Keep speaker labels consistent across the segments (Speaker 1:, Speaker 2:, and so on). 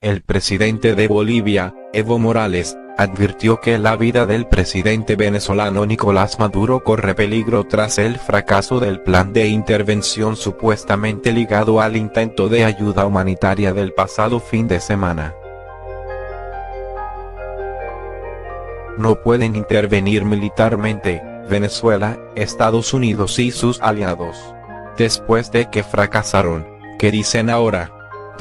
Speaker 1: El presidente de Bolivia, Evo Morales, advirtió que la vida del presidente venezolano Nicolás Maduro corre peligro tras el fracaso del plan de intervención supuestamente ligado al intento de ayuda humanitaria del pasado fin de semana. No pueden intervenir militarmente, Venezuela, Estados Unidos y sus aliados. Después de que fracasaron, ¿qué dicen ahora?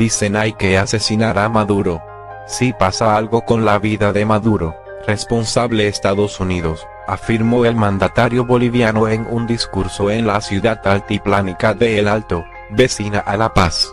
Speaker 1: Dicen hay que asesinar a Maduro. Si pasa algo con la vida de Maduro, responsable Estados Unidos, afirmó el mandatario boliviano en un discurso en la ciudad altiplánica de El Alto, vecina a La Paz.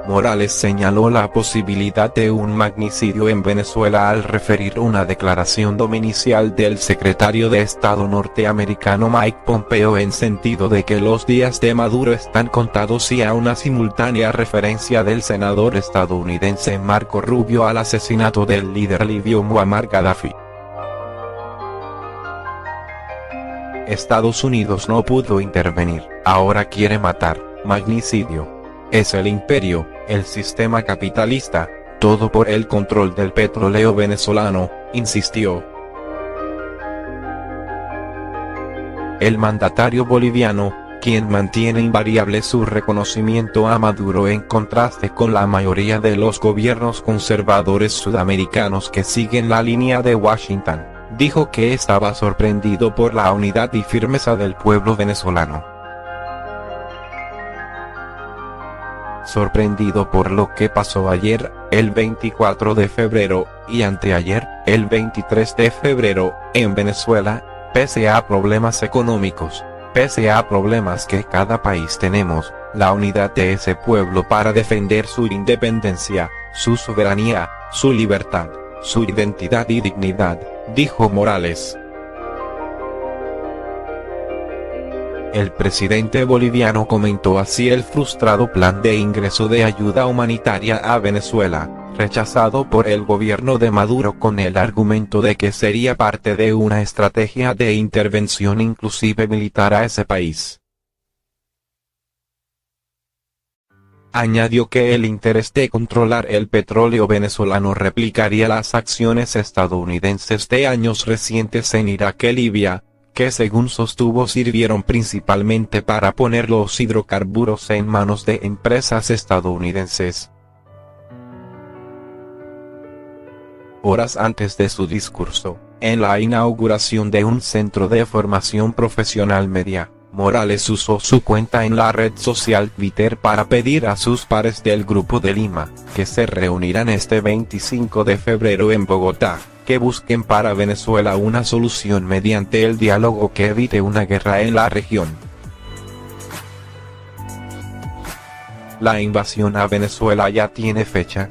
Speaker 1: Morales señaló la posibilidad de un magnicidio en Venezuela al referir una declaración dominical del secretario de Estado norteamericano Mike Pompeo en sentido de que los días de Maduro están contados y a una simultánea referencia del senador estadounidense Marco Rubio al asesinato del líder libio Muammar Gaddafi. Estados Unidos no pudo intervenir, ahora quiere matar, magnicidio. Es el imperio, el sistema capitalista, todo por el control del petróleo venezolano, insistió. El mandatario boliviano, quien mantiene invariable su reconocimiento a Maduro en contraste con la mayoría de los gobiernos conservadores sudamericanos que siguen la línea de Washington, dijo que estaba sorprendido por la unidad y firmeza del pueblo venezolano. Sorprendido por lo que pasó ayer, el 24 de febrero, y anteayer, el 23 de febrero, en Venezuela, pese a problemas económicos, pese a problemas que cada país tenemos, la unidad de ese pueblo para defender su independencia, su soberanía, su libertad, su identidad y dignidad, dijo Morales. El presidente boliviano comentó así el frustrado plan de ingreso de ayuda humanitaria a Venezuela, rechazado por el gobierno de Maduro con el argumento de que sería parte de una estrategia de intervención inclusive militar a ese país. Añadió que el interés de controlar el petróleo venezolano replicaría las acciones estadounidenses de años recientes en Irak y Libia, que según sostuvo sirvieron principalmente para poner los hidrocarburos en manos de empresas estadounidenses. Horas antes de su discurso, en la inauguración de un centro de formación profesional media, Morales usó su cuenta en la red social Twitter para pedir a sus pares del Grupo de Lima, que se reunirán este 25 de febrero en Bogotá, que busquen para Venezuela una solución mediante el diálogo que evite una guerra en la región. La invasión a Venezuela ya tiene fecha,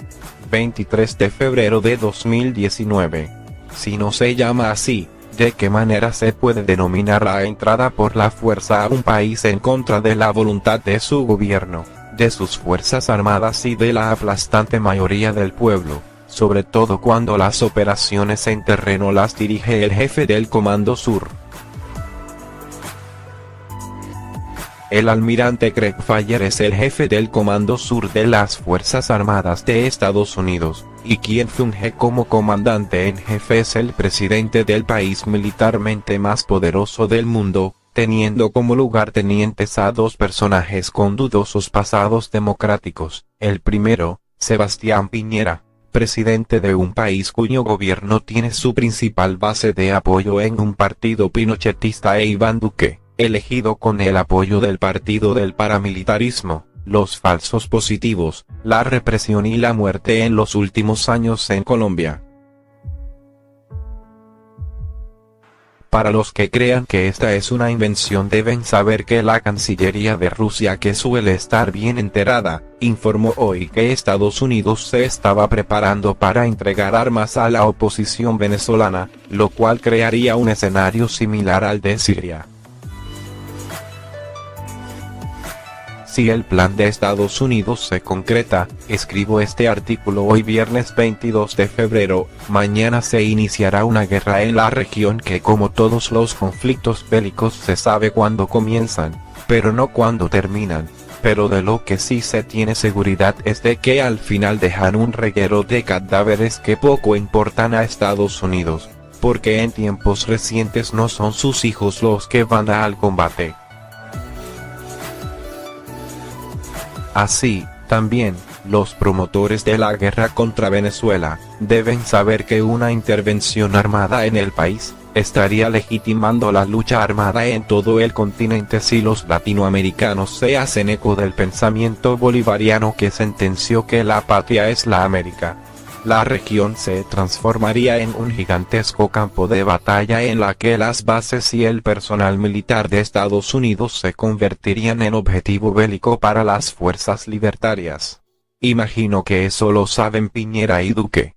Speaker 1: 23 de febrero de 2019. Si no se llama así, ¿de qué manera se puede denominar la entrada por la fuerza a un país en contra de la voluntad de su gobierno, de sus fuerzas armadas y de la aplastante mayoría del pueblo? Sobre todo cuando las operaciones en terreno las dirige el jefe del Comando Sur. El almirante Craig Faller es el jefe del Comando Sur de las Fuerzas Armadas de Estados Unidos, y quien funge como comandante en jefe es el presidente del país militarmente más poderoso del mundo, teniendo como lugartenientes a dos personajes con dudosos pasados democráticos. El primero, Sebastián Piñera, presidente de un país cuyo gobierno tiene su principal base de apoyo en un partido pinochetista, e Iván Duque, elegido con el apoyo del partido del paramilitarismo, los falsos positivos, la represión y la muerte en los últimos años en Colombia. Para los que crean que esta es una invención deben saber que la Cancillería de Rusia, que suele estar bien enterada, informó hoy que Estados Unidos se estaba preparando para entregar armas a la oposición venezolana, lo cual crearía un escenario similar al de Siria. Si el plan de Estados Unidos se concreta, escribo este artículo hoy viernes 22 de febrero, mañana se iniciará una guerra en la región que, como todos los conflictos bélicos, se sabe cuándo comienzan, pero no cuándo terminan. pero de lo que sí se tiene seguridad es de que al final dejan un reguero de cadáveres que poco importan a Estados Unidos, porque en tiempos recientes no son sus hijos los que van al combate. Así, también, los promotores de la guerra contra Venezuela, deben saber que una intervención armada en el país, estaría legitimando la lucha armada en todo el continente si los latinoamericanos se hacen eco del pensamiento bolivariano que sentenció que la patria es la América. La región se transformaría en un gigantesco campo de batalla en la que las bases y el personal militar de Estados Unidos se convertirían en objetivo bélico para las fuerzas libertarias. Imagino que eso lo saben Piñera y Duque.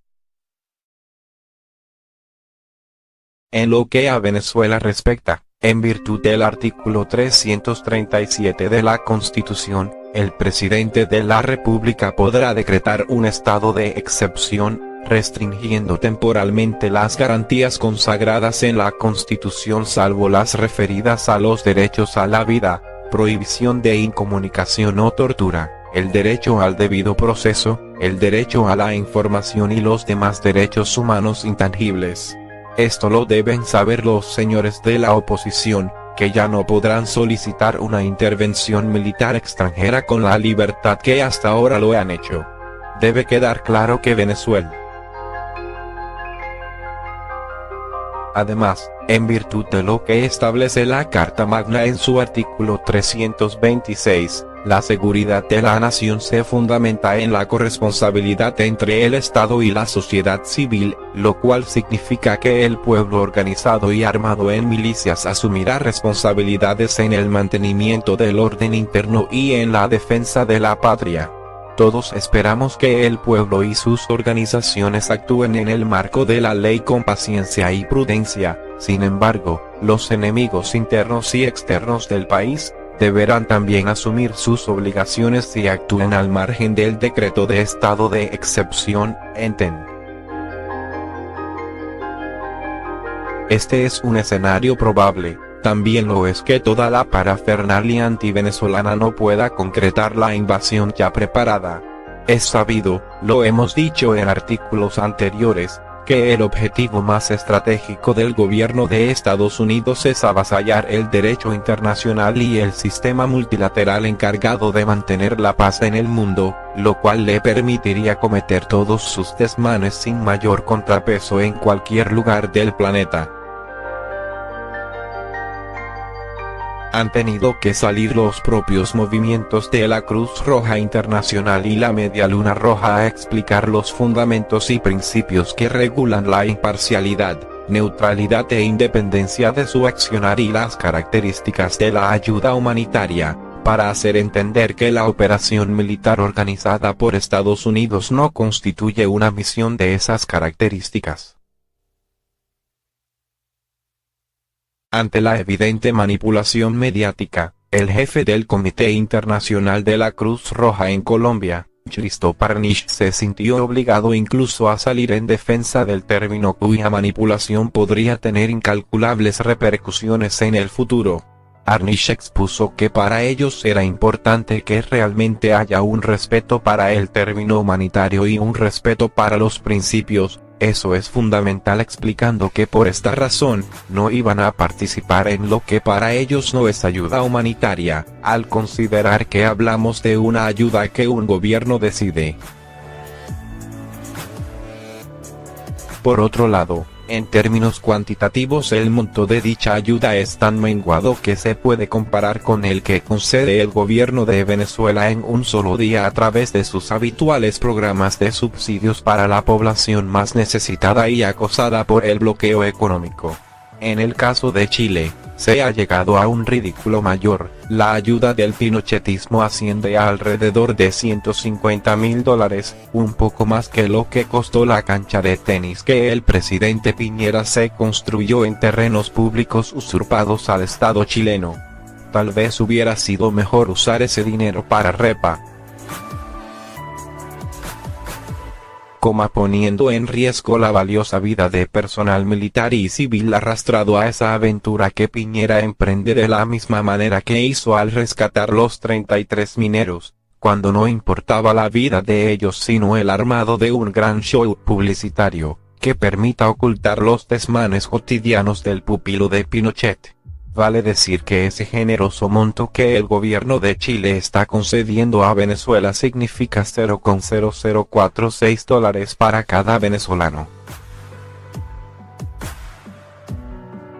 Speaker 1: En lo que a Venezuela respecta, en virtud del artículo 337 de la Constitución, el presidente de la República podrá decretar un estado de excepción, restringiendo temporalmente las garantías consagradas en la Constitución salvo las referidas a los derechos a la vida, prohibición de incomunicación o tortura, el derecho al debido proceso, el derecho a la información y los demás derechos humanos intangibles. Esto lo deben saber los señores de la oposición, que ya no podrán solicitar una intervención militar extranjera con la libertad que hasta ahora lo han hecho. Debe quedar claro que Venezuela. Además, en virtud de lo que establece la Carta Magna en su artículo 326, la seguridad de la nación se fundamenta en la corresponsabilidad entre el Estado y la sociedad civil, lo cual significa que el pueblo organizado y armado en milicias asumirá responsabilidades en el mantenimiento del orden interno y en la defensa de la patria. Todos esperamos que el pueblo y sus organizaciones actúen en el marco de la ley con paciencia y prudencia. Sin embargo, los enemigos internos y externos del país deberán también asumir sus obligaciones si actúan al margen del decreto de estado de excepción, enten. Este es un escenario probable. También lo es que toda la parafernalia antivenezolana no pueda concretar la invasión ya preparada. Es sabido, lo hemos dicho en artículos anteriores, que el objetivo más estratégico del gobierno de Estados Unidos es avasallar el derecho internacional y el sistema multilateral encargado de mantener la paz en el mundo, lo cual le permitiría cometer todos sus desmanes sin mayor contrapeso en cualquier lugar del planeta. Han tenido que salir los propios movimientos de la Cruz Roja Internacional y la Media Luna Roja a explicar los fundamentos y principios que regulan la imparcialidad, neutralidad e independencia de su accionar y las características de la ayuda humanitaria, para hacer entender que la operación militar organizada por Estados Unidos no constituye una misión de esas características. Ante la evidente manipulación mediática, el jefe del Comité Internacional de la Cruz Roja en Colombia, Cristo Parnish, se sintió obligado incluso a salir en defensa del término cuya manipulación podría tener incalculables repercusiones en el futuro. Parnish expuso que para ellos era importante que realmente haya un respeto para el término humanitario y un respeto para los principios. Eso es fundamental, explicando que por esta razón, no iban a participar en lo que para ellos no es ayuda humanitaria, al considerar que hablamos de una ayuda que un gobierno decide. Por otro lado, en términos cuantitativos el monto de dicha ayuda es tan menguado que se puede comparar con el que concede el gobierno de Venezuela en un solo día a través de sus habituales programas de subsidios para la población más necesitada y acosada por el bloqueo económico. En el caso de Chile, se ha llegado a un ridículo mayor. La ayuda del pinochetismo asciende a alrededor de $150.000, un poco más que lo que costó la cancha de tenis que el presidente Piñera se construyó en terrenos públicos usurpados al Estado chileno. Tal vez hubiera sido mejor usar ese dinero para repa. poniendo en riesgo la valiosa vida de personal militar y civil arrastrado a esa aventura que Piñera emprende de la misma manera que hizo al rescatar los 33 mineros, cuando no importaba la vida de ellos sino el armado de un gran show publicitario, que permita ocultar los desmanes cotidianos del pupilo de Pinochet. Vale decir que ese generoso monto que el gobierno de Chile está concediendo a Venezuela significa $0,0046 para cada venezolano.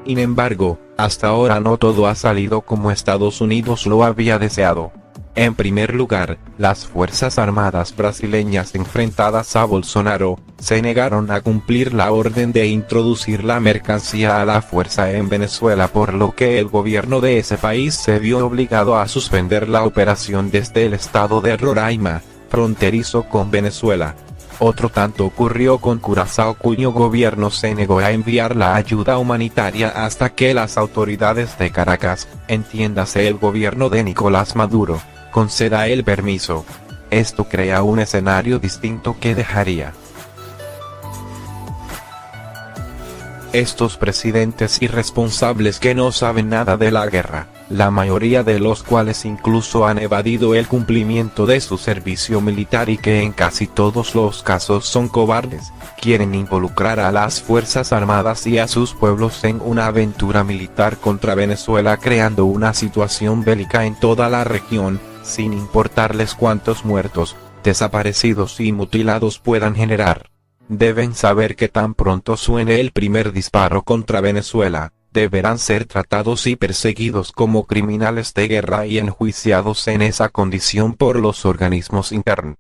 Speaker 1: Sin embargo, hasta ahora no todo ha salido como Estados Unidos lo había deseado. En primer lugar, las Fuerzas Armadas brasileñas enfrentadas a Bolsonaro, se negaron a cumplir la orden de introducir la mercancía a la fuerza en Venezuela, por lo que el gobierno de ese país se vio obligado a suspender la operación desde el estado de Roraima, fronterizo con Venezuela. Otro tanto ocurrió con Curazao, cuyo gobierno se negó a enviar la ayuda humanitaria hasta que las autoridades de Caracas, entiéndase el gobierno de Nicolás Maduro, conceda el permiso. Esto crea un escenario distinto que dejaría estos presidentes irresponsables que no saben nada de la guerra, la mayoría de los cuales incluso han evadido el cumplimiento de su servicio militar y que en casi todos los casos son cobardes, quieren involucrar a las Fuerzas Armadas y a sus pueblos en una aventura militar contra Venezuela, creando una situación bélica en toda la región, sin importarles cuántos muertos, desaparecidos y mutilados puedan generar. Deben saber que tan pronto suene el primer disparo contra Venezuela, deberán ser tratados y perseguidos como criminales de guerra y enjuiciados en esa condición por los organismos internos.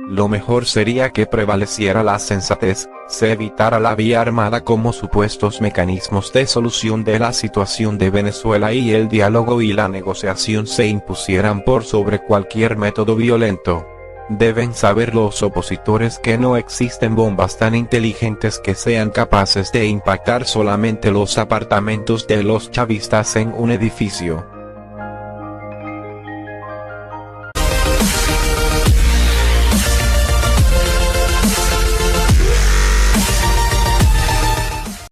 Speaker 1: Lo mejor sería que prevaleciera la sensatez, se evitara la vía armada como supuestos mecanismos de solución de la situación de Venezuela y el diálogo y la negociación se impusieran por sobre cualquier método violento. Deben saber los opositores que no existen bombas tan inteligentes que sean capaces de impactar solamente los apartamentos de los chavistas en un edificio.